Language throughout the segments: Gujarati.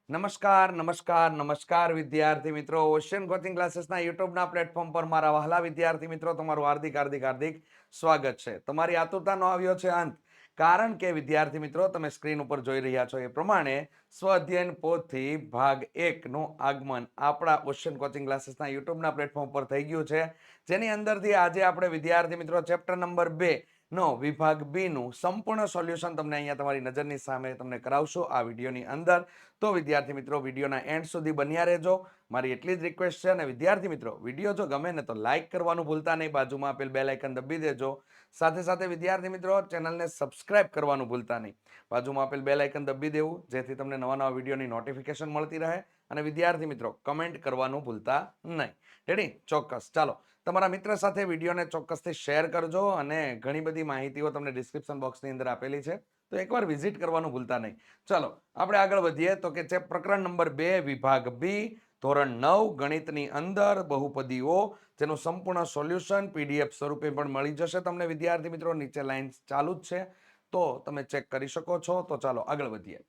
નમસ્કાર નમસ્કાર નમસ્કાર વિદ્યાર્થી મિત્રો, ઓશિયન કોચિંગ ક્લાસીસના યુટ્યુબના પ્લેટફોર્મ પર મારા વહાલા વિદ્યાર્થી મિત્રો તમારું હાર્દિક હાર્દિક હાર્દિક સ્વાગત છે. તમારી આતુરતાનો આવ્યો છે અંત, કારણ કે વિદ્યાર્થી મિત્રો તમે સ્ક્રીન ઉપર જોઈ રહ્યા છો એ પ્રમાણે સ્વ અધ્યયન પોથથી ભાગ 1 નું આગમન આપણા ઓશિયન કોચિંગ ક્લાસીસના યુટ્યુબના પ્લેટફોર્મ પર થઈ ગયું છે, જેની અંદરથી આજે આપણે વિદ્યાર્થી મિત્રો ચેપ્ટર નંબર 2 નો વિભાગ બી નું સંપૂર્ણ સોલ્યુશન તમને અહીંયા તમારી નજરની સામે તમને કરાવશો આ વિડીયોની અંદર. તો વિદ્યાર્થી મિત્રો વિડીયોના એન્ડ સુધી બન્યા રહેજો. મારી એટલી જ રિક્વેસ્ટ છે, અને વિદ્યાર્થી મિત્રો વિડીયો જો ગમે ને તો લાઈક કરવાનું ભૂલતા નહીં, બાજુમાં આપેલ બેલ આઇકન દબી દેજો. સાથે સાથે વિદ્યાર્થી મિત્રો ચેનલને સબસ્ક્રાઇબ કરવાનું ભૂલતા નહીં, બાજુમાં આપેલ બેલ આઇકન દબી દેવું, જેથી તમને નવા નવા વિડીયોની નોટિફિકેશન મળતી રહે. અને વિદ્યાર્થી મિત્રો કમેન્ટ કરવાનું ભૂલતા નહીં. રેડી? ચોક્કસ. ચાલો તમારા મિત્ર સાથે વિડીયોને ચોક્કસથી શેર કરજો, અને ઘણી બધી માહિતીઓ તમને ડિસ્ક્રિપ્શન બોક્સની અંદર આપેલી છે, તો એકવાર વિઝિટ કરવાનું ભૂલતા નહીં. ચાલો આપણે આગળ વધીએ. તો કે પ્રકરણ નંબર 2 વિભાગ બી ધોરણ 9 ગણિતની અંદર બહુપદીઓ, જેનું સંપૂર્ણ સોલ્યુશન પીડીએફ સ્વરૂપે પણ મળી જશે તમને વિદ્યાર્થી મિત્રો. નીચે લાઈન ચાલુ જ છે તો તમે ચેક કરી શકો છો. તો ચાલો આગળ વધીએ.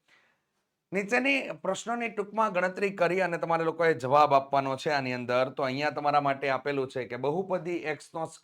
નીચેની પ્રશ્નોની ટૂંકમાં ગણતરી કરી અને તમારે લોકોએ જવાબ આપવાનો છે આની અંદર. તો અહીંયા તમારા માટે આપેલું છે કે બહુપદી x² -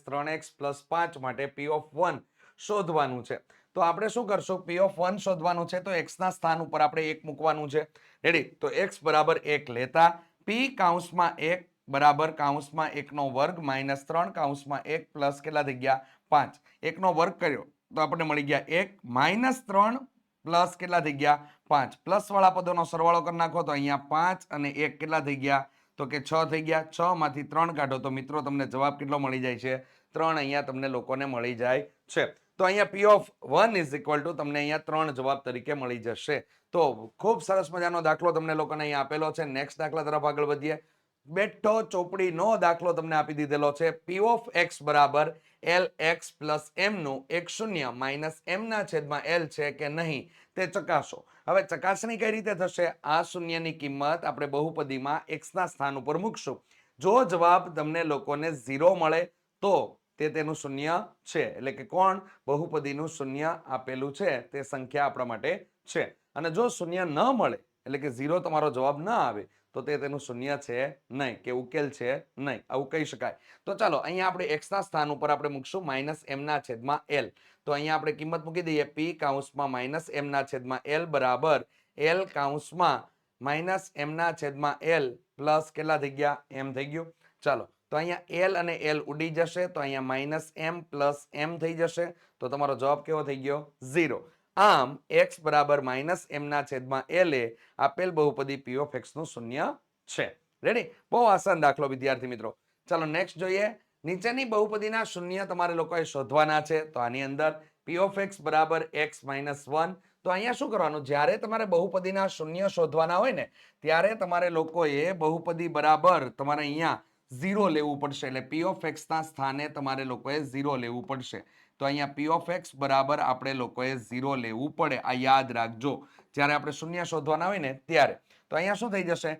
3x + 5 માટે p of 1 શોધવાનું છે. તો આપણે શું કરશું? p of 1 શોધવાનું છે, તો x ના સ્થાન ઉપર આપણે 1 મૂકવાનું છે. રેડી? તો x બરાબર 1 લેતા p કૌંસમાં 1 બરાબર કૌંસમાં 1 નો વર્ગ માઇનસ 3 કૌંસમાં 1 પ્લસ કેટલા થઈ ગયા? 5. 1 નો વર્ગ કર્યો તો આપણને મળી ગયા 1 માઇનસ 3 પ્લસ કેટલા થઈ ગયા? 5. પ્લસ વાળા પદોનો સરવાળો કરી નાખો તો અહીંયા 5 અને 1 કેટલા થઈ ગયા? તો કે 6 થઈ ગયા. 6 માંથી 3 કાઢો તો મિત્રો તમને જવાબ કેટલો મળી જાય છે? 3 અહીંયા તમને લોકોને મળી જાય છે. તો અહીંયા p of 1 is equal to તમને અહીંયા 3 જવાબ તરીકે મળી જશે. તો ખૂબ સરસ મજાનો દાખલો તમને લોકોને અહીંયા આપેલો છે. નેક્સ્ટ દાખલા તરફ આગળ વધીએ. બેઠો ચોપડીનો દાખલો તમને આપી દીધેલો છે. p of x બરાબર lx પ્લસ m નું એક શૂન્ય માઇનસ m ના છેદમાં l છે કે નહીં તે ચકાસો. હવે ચકાસણી કઈ રીતે થશે? આ શૂન્યની કિંમત આપણે બહુપદીમાં x ના સ્થાન ઉપર મૂકશું. જો જવાબ તમને લોકોને 0 મળે તો તે તેનું શૂન્ય છે, એટલે કે કોણ? બહુપદીનું શૂન્ય આપેલું છે તે સંખ્યા આપણા માટે છે. અને જો શૂન્ય ન મળે, એટલે કે 0 તમારો જવાબ ન આવે, તો તે તેનું શૂન્ય છે નહીં, કે ઉકેલ છે નહીં, આવું કહી શકાય. તો ચાલો અહીંયા આપણે x ના સ્થાન ઉપર આપણે મૂકશું માઇનસ m ના છેદમાં l. તો અહીંયા આપણે કિંમત મૂકી દઈએ p કૌંસમાં માઇનસ m ના છેદમાં l બરાબર l કૌંસમાં માઇનસ m ના છેદમાં l પ્લસ કેટલા થઈ ગયા? m થઈ ગયું. ચાલો તો અહીંયા l અને l ઉડી જશે, તો અહીંયા માઇનસ m પ્લસ m થઈ જશે. તો તમારો જવાબ કેવો થઈ ગયો? 0. આમ x બરાબર માઇનસ m ના છેદમાં l એ આપેલ બહુપદી p of x નું શૂન્ય છે. રેડી? બહુ આસાન દાખલો વિદ્યાર્થી મિત્રો. ચાલો નેક્સ્ટ જોઈએ. નીચેની બહુપદીના શૂન્ય તમારે લોકોએ શોધવાના છે. તો આની અંદર p of x બરાબર x minus 1. તો અહીંયા શું કરવાનું? જ્યારે તમારે બહુપદીના શૂન્ય શોધવાના હોય ને, ત્યારે તમારે લોકોએ બહુપદી બરાબર તમારે અહીંયા 0 લેવું પડશે. એટલે p of x ના સ્થાને તમારે લોકોએ 0 લેવું પડશે. તો અહીંયા p of x બરાબર આપણે લોકોએ 0 લેવું પડે. આ યાદ રાખજો જ્યારે આપણે શૂન્ય શોધવાના હોય ને ત્યારે. તો અહીંયા શું થઈ જશે?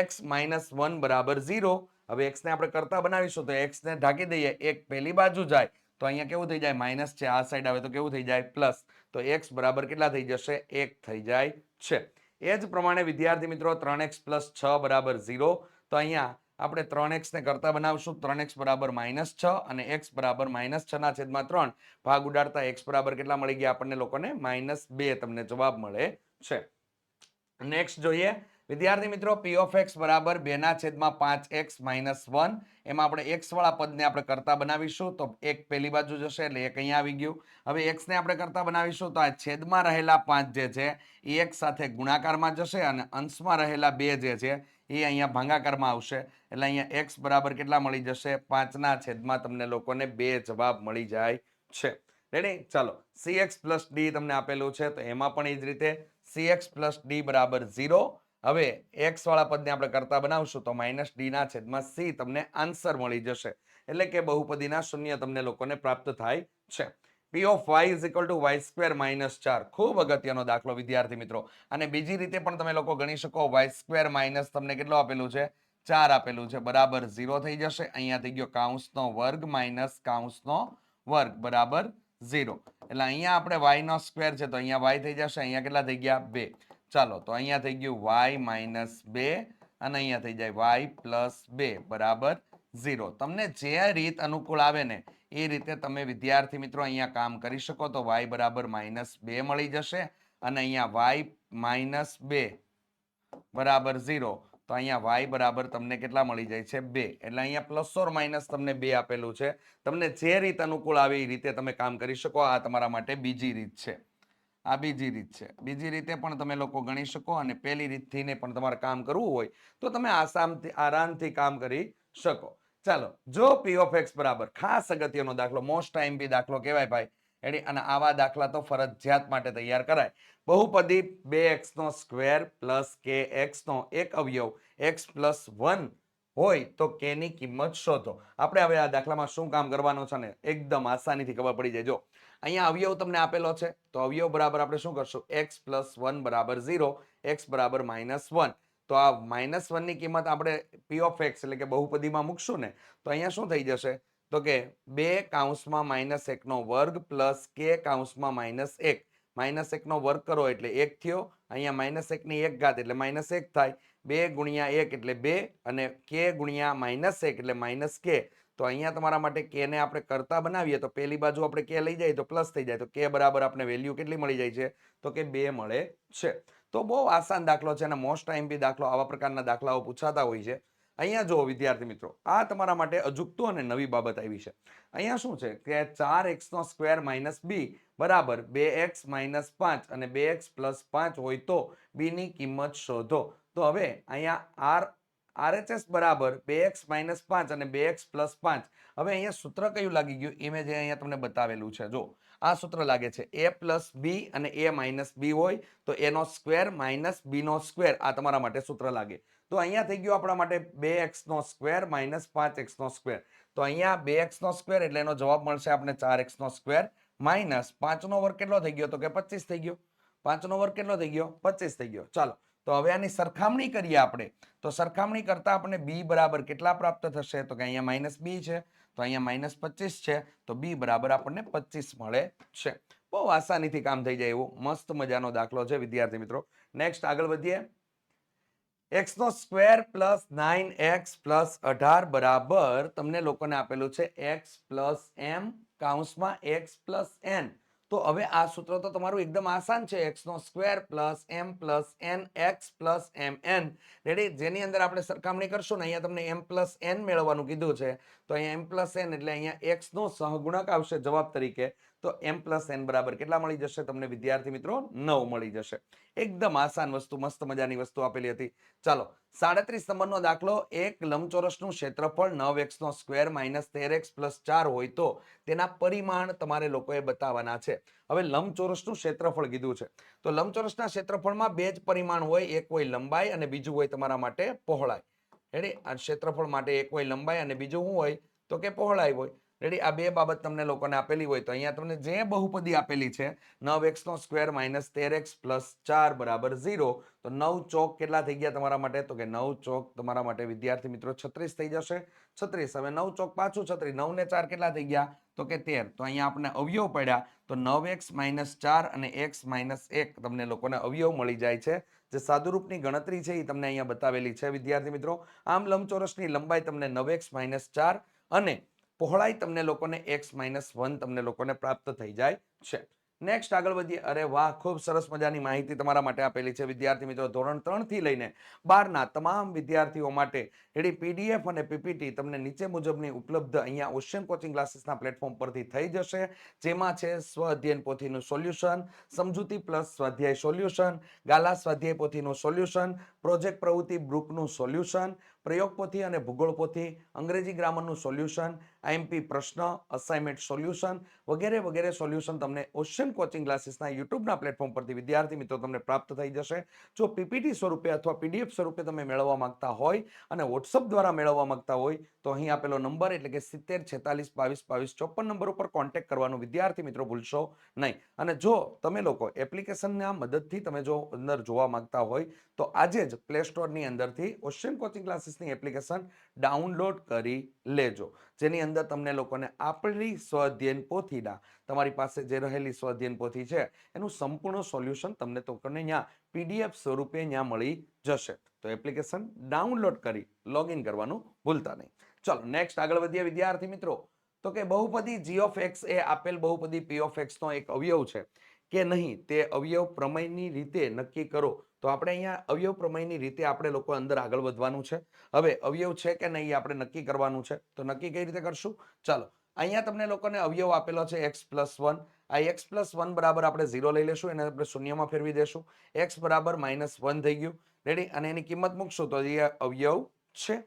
x minus 1 બરાબર 0. હવે x ને આપણે કરતા બનાવીશું તો x ને ઢાંકી દઈએ, 1 પહેલી બાજુ જાય તો અહીંયા કેવું થઈ જાય? માઇનસ છે. આ સાઈડ આવે તો કેવું થઈ જાય? પ્લસ. તો x બરાબર કેટલા થઈ જશે? 1 થઈ જાય છે. એ જ પ્રમાણે વિદ્યાર્થી મિત્રો 3x + 6 બરાબર 0. તો અહીંયા આપણે 3x ને કરતા બનાવશું. 3x બરાબર -6 અને x બરાબર -6 ના છેદમાં 3 ભાગ ઉડાડતા x બરાબર કેટલા મળી ગયા આપણને લોકોને? -2 તમને જવાબ મળે છે. નેક્સ્ટ જોઈએ વિદ્યાર્થી મિત્રો, p of x બરાબર 2 ના છેદમાં 5x - 1. એમાં આપણે x વાળા પદને આપણે કરતા બનાવીશું તો 1 પહેલી બાજુ જશે એટલે 1 અહીંયા આવી ગયું. હવે x ને આપણે કરતા બનાવીશું તો આ છેદમાં રહેલા 5 જે છે એ x સાથે ગુણાકારમાં જશે, અને અંશમાં રહેલા 2 જે છે એ અહીંયા ભાગાકારમાં આવશે. એટલે અહીંયા x બરાબર કેટલા મળી જશે? 5 ના છેદમાં તમને લોકોને 2 જવાબ મળી જાય છે. રેડી? ચાલો cx + d તમને આપેલું છે, તો એમાં પણ એ જ રીતે cx + d બરાબર 0. હવે x વાળા પદને આપણે કરતા બનાવશું તો -d ના છેદમાં c તમને આન્સર મળી જશે. એટલે કે બહુપદીના શૂન્ય તમને લોકોને પ્રાપ્ત થાય છે. p of y = y² - 4. ખૂબ અગત્યનો દાખલો વિદ્યાર્થી મિત્રો. અને બીજી રીતે પણ તમે લોકો ગણી શકો. y² માઇનસ તમને કેટલો આપેલું છે? 4 આપેલું છે, બરાબર 0 થઈ જશે. અહીંયા થઈ ગયો કૌંસનો વર્ગ માઇનસ કૌંસનો વર્ગ બરાબર 0. એટલે અહીંયા આપણે y નો સ્ક્વેર છે તો અહીંયા y થઈ જશે. અહીંયા કેટલા થઈ ગયા? 2. ચાલો તો અહીંયા થઈ ગયું y માઇનસ 2 અને અહીંયા થઈ જાય y પ્લસ 2 બરાબર 0. તમને જે રીત અનુકૂળ આવે ને એ રીતે તમે વિદ્યાર્થી મિત્રો અહીંયા કામ કરી શકો. તો y બરાબર -2 મળી જશે અને અહીંયા y -2 બરાબર 0. તો અહીંયા y બરાબર તમને કેટલા મળી જાય છે 2. એટલે અહીંયા પ્લસ ઓર માઇનસ તમને 2 આપેલું છે. તમને જે રીત અનુકૂળ આવે એ રીતે તમે કામ કરી શકો. આ તમારા માટે બીજી રીત છે. આ બીજી રીત છે. બીજી રીતે પણ તમે લોકો ગણી શકો અને પહેલી રીતથી ને પણ તમારે કામ કરવું હોય તો તમે આરામથી કામ કરી શકો. ચાલો, જો p of x બરાબર, ખાસ અગત્યનો દાખલો, મોસ્ટ આઈએમપી દાખલો કહેવાય ભાઈ. અને આવા દાખલા તો ફરજિયાત માટે તૈયાર કરાય. બહુપદી 2x નો સ્ક્વેર પ્લસ kx નો એક અવયવ x પ્લસ 1 હોય તો k ની કિંમત શોધો. આપણે હવે આ દાખલામાં શું કામ કરવાનું છે ને એકદમ આસાનીથી ખબર પડી જાય. જો અહીંયા અવયવ તમને આપેલો છે તો અવયવ બરાબર આપણે શું કરશું, x પ્લસ 1 બરાબર 0, x બરાબર -1. તો આ -1 ની કિંમત આપણે p of x એટલે કે બહુપદીમાં મૂકશું ને તો અહીંયા શું થઈ જશે, તો કે 2 કૌંસમાં -1 નો વર્ગ પ્લસ k કૌંસમાં -1. -1 નો વર્ગ કરો એટલે 1 થયો. અહીંયા -1 ની 1 ઘાત એટલે -1 થાય. 2 ગુણ્યા 1 એટલે 2 અને k ગુણ્યા -1 એટલે -k. તો અહીંયા તમારા માટે k ને આપણે કરતા બનાવીએ તો પેલી બાજુ આપણે k લઈ જઈએ તો પ્લસ થઈ જાય. તો k બરાબર આપણે વેલ્યુ કેટલી મળી જાય છે, તો કે 2 મળે છે. તો બહુ આસાન દાખલો છે અને મોસ્ટ આઈએમપી દાખલો, આવા પ્રકારના દાખલાઓ પૂછાતા હોય છે. અહીંયા જો વિદ્યાર્થી મિત્રો, આ તમારા માટે અજુકતું અને નવી બાબત આવી છે. અહીંયા શું છે કે 4x નો સ્ક્વેર માઇનસ b બરાબર 2x માઇનસ 5 અને 2x પ્લસ 5 હોય તો b ની કિંમત શોધો. તો હવે અહીંયા RHS બરાબર 2x માઇનસ 5 અને 2x પ્લસ 5. હવે અહીંયા સૂત્ર કયું લાગી ગયું એ મેં જે અહીંયા તમને બતાવેલું છે. જો આ સૂત્ર લાગે છે a પ્લસ b અને a માઇનસ b હોય તો a નો સ્ક્વેર માઇનસ b નો સ્ક્વેર. આ તમારા માટે સૂત્ર લાગે. તો અહીંયા થઈ ગયું આપણા માટે 2x નો સ્ક્વેર માઇનસ 5x નો સ્ક્વેર. તો અહીંયા 2x નો સ્ક્વેર એટલે એનો જવાબ મળશે આપણે 4x નો સ્ક્વેર માઇનસ 5 નો વર્ગ કેટલો થઈ ગયો, તો કે 25 થઈ ગયો. 5 નો વર્ગ કેટલો થઈ ગયો, 25 થઈ ગયો. ચાલો તો હવે આની સરખામણી કરીએ આપણે. તો સરખામણી કરતા આપણે b બરાબર કેટલા પ્રાપ્ત થશે, તો કે અહીંયા -b છે તો અહીંયા -25 છે તો b બરાબર આપણને 25 મળે છે. બહુ આસાનીથી કામ થઈ જાય એવો મસ્ત મજાનો દાખલો છે વિદ્યાર્થી મિત્રો. નેક્સ્ટ આગળ વધીએ. x નો સ્ક્વેર પ્લસ 9x પ્લસ 18 બરાબર તમને લોકોને આપેલું છે x પ્લસ m કૌંસમાં x પ્લસ n. તો હવે આ સૂત્ર તો તમારું એકદમ આસાન છે. x નો square plus m plus n x plus mn. Ready? જેની અંદર આપણે સરખામણી કરશું ને અહીંયા તમને m પ્લસ n મેળવવાનું કીધું છે. તો અહીંયા m પ્લસ n એટલે અહીંયા x નો સહગુણક આવશે જવાબ તરીકે. તો m પ્લસ n બરાબર કેટલા મળી જશે તમને વિદ્યાર્થી મિત્રો, 9 મળી જશે. એકદમ આસાન વસ્તુ, મસ્ત મજાની વસ્તુ આપેલી હતી. ચાલો 37 નંબરનો દાખલો. એક લંબચોરસનું ક્ષેત્રફળ 9x નો સ્ક્વેર માઇનસ 13x પ્લસ 4 હોય તો તેના પરિમાણ તમારે લોકોએ બતાવવાના છે. હવે લંબચોરસનું ક્ષેત્રફળ કીધું છે તો લંબચોરસના ક્ષેત્રફળમાં બે જ પરિમાણ હોય. એક હોય લંબાઈ અને બીજું હોય તમારા માટે પહોળાઈ. રેડી? આ ક્ષેત્રફળ માટે એક હોય લંબાઈ અને બીજું શું હોય, તો કે પહોળાઈ હોય. રેડી? આ બે બાબત તમને લોકોને આપેલી હોય તો અહીંયા તમને જે બહુપદી આપેલી છે 9x નો સ્ક્વેર માઇનસ 13x પ્લસ 4 બરાબર 0. તો 9 ચોક કેટલા થઈ ગયા તમારા માટે, તો કે 9 ચોક તમારા માટે વિદ્યાર્થી મિત્રો 36 થઈ જશે. 36. હવે 9 ચોક પાછું 36. 9 ને 4 કેટલા થઈ ગયા, તો કે 13. તો અહીંયા આપણે અવયવ પડ્યા તો 9x માઇનસ 4 અને x માઇનસ 1 તમને લોકોને અવયવ મળી જાય છે. જે સાદુરૂપની ગણતરી છે એ તમને અહીંયા બતાવેલી છે વિદ્યાર્થી મિત્રો. આમ લંબચોરસની લંબાઈ તમને 9x માઇનસ 4 અને પહોળાઈ તમને લોકોને x માઇનસ 1 તમને લોકોને પ્રાપ્ત થઈ જાય છે. નેક્સ્ટ આગળ વધીએ. અરે વાહ, ખૂબ સરસ મજાની માહિતી તમારા માટે આપેલી છે વિદ્યાર્થી મિત્રો. ધોરણ 3 થી લઈને 12 ના તમામ વિદ્યાર્થીઓ માટે રેડી પીડીએફ અને પીપીટી તમને નીચે મુજબની ઉપલબ્ધ અહીંયા ઓશિયન કોચિંગ ક્લાસીસના પ્લેટફોર્મ પરથી થઈ જશે. જેમાં છે સ્વ અધ્યયન પોથીનું સોલ્યુશન, સમજૂતી પ્લસ સ્વાધ્યાય સોલ્યુશન, ગાલા સ્વાધ્યાય પોથીનું સોલ્યુશન, પ્રોજેક્ટ પ્રવૃત્તિ બુકનું સોલ્યુશન, પ્રયોગ પોથી અને ભૂગોળ પોથી, અંગ્રેજી ગ્રામરનું સોલ્યુશન, આઈએમપી પ્રશ્ન, અસાઇનમેન્ટ સોલ્યુશન વગેરે વગેરે સોલ્યુશન તમને ઓશિયન કોચિંગ ક્લાસીસના યુટ્યુબના પ્લેટફોર્મ પરથી વિદ્યાર્થી મિત્રો તમને પ્રાપ્ત થઈ જશે. જો પીપીટી સ્વરૂપે અથવા પીડીએફ સ્વરૂપે તમે મેળવવા માંગતા હોય અને વોટ્સઅપ દ્વારા મેળવવા માંગતા હોય તો અહીં આપેલો નંબર એટલે કે 70 46 22 22 54 નંબર ઉપર કોન્ટેક્ટ કરવાનું વિદ્યાર્થી મિત્રો ભૂલશો નહીં. અને જો તમે લોકો એપ્લિકેશનના મદદથી તમે જો અંદર જોવા માંગતા હોય તો આજે જ પ્લે સ્ટોરની અંદરથી ઓશિયન કોચિંગ ક્લાસીસ ક્લાસીસની એપ્લિકેશન ડાઉનલોડ કરી લેજો, જેની અંદર તમને લોકોને આપણી સ્વઅધ્યયન પોથીના તમારી પાસે જે રહેલી સ્વઅધ્યયન પોથી છે એનું સંપૂર્ણ સોલ્યુશન તમને લોકોને અહીંયા પીડીએફ સ્વરૂપે અહીંયા મળી જશે. તો એપ્લિકેશન ડાઉનલોડ કરી લોગિન કરવાનું ભૂલતા નહીં. ચલો નેક્સ્ટ આગળ વધીએ વિદ્યાર્થી મિત્રો. તો કે બહુપદી g ઓફ x એ આપેલ બહુપદી p ઓફ x નો એક અવયવ છે કે નહીં તે અવયવ પ્રમેયની રીતે નક્કી કરો. તો આપણે અહીંયા અવયવ પ્રમેયની રીતે આપણે લોકો અંદર આગળ વધવાનું છે. હવે અવયવ છે કે નહીં આપણે નક્કી કરવાનું છે. તો નક્કી કઈ રીતે કરશું? ચાલો અહીંયા તમને લોકોને અવયવ આપેલો છે x+1. આ x+1 બરાબર આપણે 0 લઈ લેશું, એને આપણે શૂન્યમાં ફેરવી દેશું. x બરાબર -1 થઈ ગયું. રેડી? અને એની કિંમત મૂકશું તો એ અવયવ છે.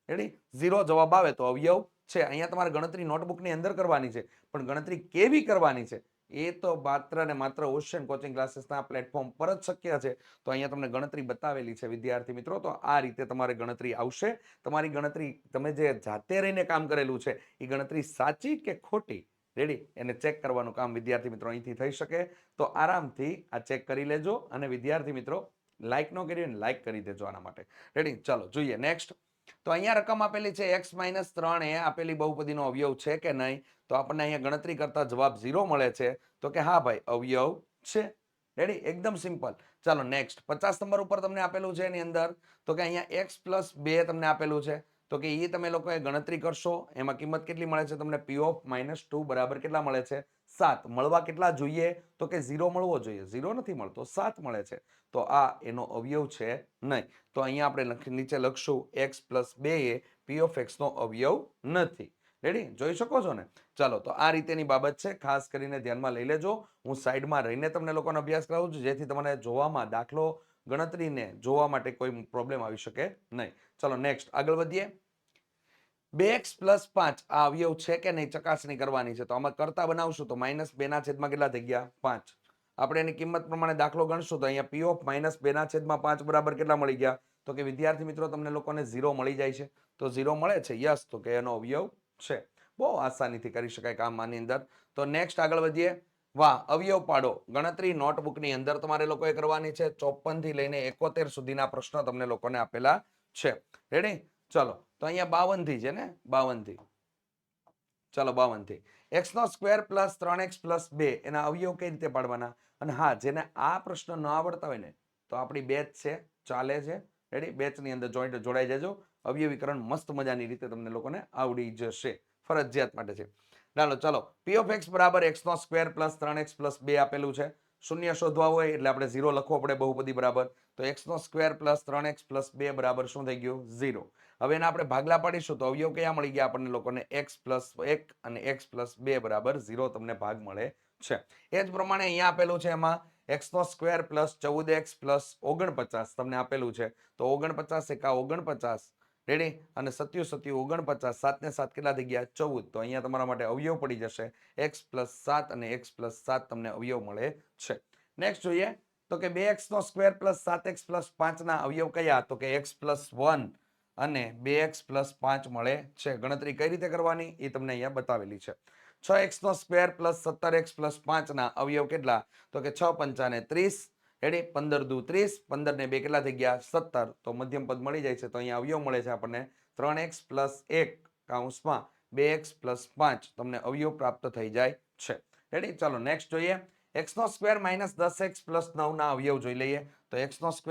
રેડી? 0 જવાબ આવે તો અવયવ છે. અહીંયા તમારે ગણતરી નોટબુકની અંદર કરવાની છે, પણ ગણતરી કેવી કરવાની છે એ તો માત્ર ને માત્ર ઓશિયન કોચિંગ ક્લાસીસના પ્લેટફોર્મ પર જ શક્ય છે. તો અહીંયા તમને ગણતરી બતાવેલી છે વિદ્યાર્થી મિત્રો. તો આ રીતે તમારે ગણતરી આવશે. તમારી ગણતરી તમે જે જાતે રહીને કામ કરેલું છે એ ગણતરી સાચી કે ખોટી, રેડી, એને ચેક કરવાનું કામ વિદ્યાર્થી મિત્રો અહીંથી થઈ શકે. તો આરામથી આ ચેક કરી લેજો. અને વિદ્યાર્થી મિત્રો લાઈક ન કરી હોય લાઈક કરી દેજો આના માટે. રેડી? ચાલો જોઈએ નેક્સ્ટ. તો અહીંયા રકમ આપેલી છે x-3 એ આપેલી બહુપદીનો અવયવ છે કે નહીં? તો આપણને અહીંયા ગણતરી કરતા જવાબ 0 મળે છે. તો કે હા ભાઈ અવયવ છે. રેડી? એકદમ સિમ્પલ. ચાલો નેક્સ્ટ 50 નંબર ઉપર તમને આપેલું છે એની અંદર. તો કે અહીંયા x+2 તમને આપેલું છે. તો કે એ તમે લોકોએ ગણતરી કરશો. એમાં કિંમત કેટલી મળે છે તમને? p ઓફ -2 બરાબર કેટલા મળે છે? 7. મળવા કેટલા જોઈએ? તો કે 0 મળવો જોઈએ. 0 નથી મળતો, 7 મળે છે. તો આ એનો અવયવ છે નહીં. તો અહીંયા આપણે નીચે લખશું x+2 A p of x નો અવયવ નથી. રેડી? જોઈ શકો છો ને? ચાલો તો આ રીતેની બાબત છે, ખાસ કરીને ધ્યાનમાં લઈ લેજો. હું સાઈડમાં રહીને તમને લોકોનો અભ્યાસ કરાવું છું, જેથી તમને જોવામાં દાખલો ગણતરીને જોવા માટે કોઈ પ્રોબ્લેમ આવી શકે નહીં. ચલો નેક્સ્ટ આગળ વધીએ. 2x+5 આ અવયવ છે કે નહીં ચકાસણી કરવાની છે. તો આમાં કરતા બનાવશું તો -2 કેટલા થઈ ગયા? 5. આપણે એની કિંમત પ્રમાણે દાખલો ગણશું તો અહીંયા p ઓફ -2/5 બરાબર કેટલા મળી ગયા? તો કે વિદ્યાર્થી મિત્રો તમને લોકોને 0 મળી જાય છે. તો 0 મળે છે, યસ, તો કે એનો અવયવ છે. બહુ આસાનીથી કરી શકાય કામ આની અંદર. તો નેક્સ્ટ આગળ વધીએ. વાહ, અવયવ પાડો. ગણતરી નોટબુકની અંદર તમારે લોકોએ કરવાની છે. 54 થી લઈને 71 સુધીના પ્રશ્નો તમને લોકોને આપેલા છે. રેડી? ચલો તો અહીંયા 52 થી છે ને? 52 થી. ચલો 52 થી x² + 3x+2 એના અવયવ કઈ રીતે પાડવાના? અને હા, જેને આ પ્રશ્ન ન આવડતા હોય ને તો આપણી બેચ છે, ચાલે છે. રેડી? બેચની અંદર જોડાઈ જજો. અવયવીકરણ મસ્ત મજાની રીતે તમને લોકોને આવડી જશે. ફરજિયાત માટે છે. ચાલો p ઓફ x બરાબર x² + 3x+2 આપેલું છે. શૂન્ય શોધવા હોય એટલે આપણે 0 લખવો પડે બહુપદી બરાબર. તો x² + 3x+2 બરાબર શું થઈ ગયું? 0. હવે એના આપણે ભાગલા પાડીશું તો અવયવ કયા મળી ગયા આપણને લોકોને? x+1 અને x+2 બરાબર 0 તમને ભાગ મળે છે. એ જ પ્રમાણે અહીંયા આપેલું છે, એમાં x² + 14x + 49 તમને આપેલું છે. તો 49 એકા 49, રેડી, અને 7 49, 7 ને 7 કેટલા થઈ ગયા? 14. તો અહીંયા તમારા માટે અવયવ પડી જશે. x+7 અને x+7 તમને અવયવ મળે છે. નેક્સ્ટ જોઈએ. તો કે 2x² + 7x+5 ના અવયવ કયા? તો કે x+1 અને 2x+5 મળે છે. ગણતરી કઈ રીતે કરવાની એ તમને અહીંયા બતાવેલી છે. 6x² + 17x+5 ના અવયવ કેટલા? તો કે 6 પંચાને 30. રેડી? 15 દુ 30, 15 ને 2 કેટલા થઈ ગયા? 17. તો મધ્યમ પદ મળી જાય છે. તો અહીંયા અવયવ મળે છે આપણને 3x + 1 કૌંસમાં 2x+5 તમને અવયવ પ્રાપ્ત થઈ જાય છે. રેડી? ચાલો નેક્સ્ટ જોઈએ. x² - 10x + 9 ના અવયવ જોઈ લઈએ. તો x² -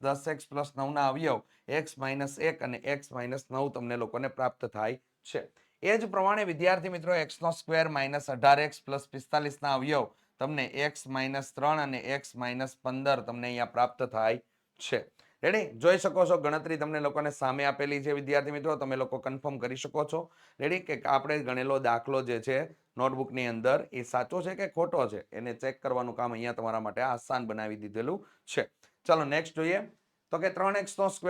10x + 9 ના અવયવ x - 1 અને x - 9 તમને લોકોને પ્રાપ્ત થાય છે. એ જ પ્રમાણે વિદ્યાર્થી મિત્રો x² - 18x + 45 ના અવયવ તમને x - 3 અને x - 15 તમને અહીંયા પ્રાપ્ત થાય છે. રેડી? જોઈ શકો છો ગણતરી તમને લોકોને સામે આપેલી છે વિદ્યાર્થી મિત્રો. તમે લોકો કન્ફર્મ કરી શકો છો. રેડી? કે આપણે ગણેલો દાખલો જે છે નોટબુકની અંદર એ સાચો છે કે ખોટો છે એને ચેક કરવાનું કામ અહીંયા તમારા માટે આસાન બનાવી દીધેલું છે. ચાલો નેક્સ્ટ જોઈએ. તો કે 3x² -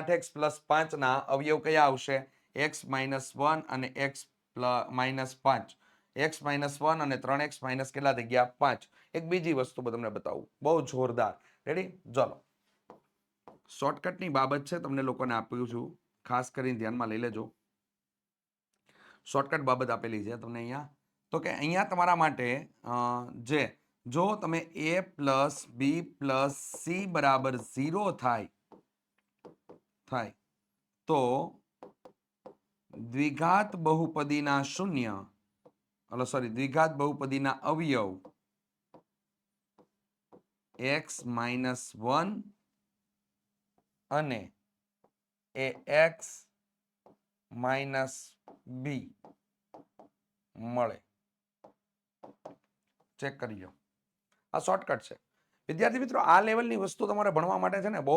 8x + 5 ના અવયવ કયા આવશે? x - 1 અને x - 5. x - 1 અને 3x માઇનસ કેટલા થઈ ગયા? 5. એક બીજી વસ્તુ તમને બતાવું, બહુ જોરદાર. રેડી? ચાલો શોર્ટકટની બાબત છે, તમને લોકોને આપ્યું છું, ખાસ કરીને ધ્યાનમાં લઈ લેજો. શોર્ટકટ બાબત આપેલી છે તમને અહીંયા. તો કે અહીંયા તમારા માટે જો તમે a + b + c બરાબર 0 થાય તો દ્વિઘાત બહુપદીના શૂન્ય દ્વિઘાત બહુપદીના અવયવ x-1 અને એ x-b મળે. ચેક કરી લો. આ શોર્ટકટ છે વિદ્યાર્થી મિત્રો. આ લેવલની વસ્તુ તમારે ભણવા માટે છે ને બહુ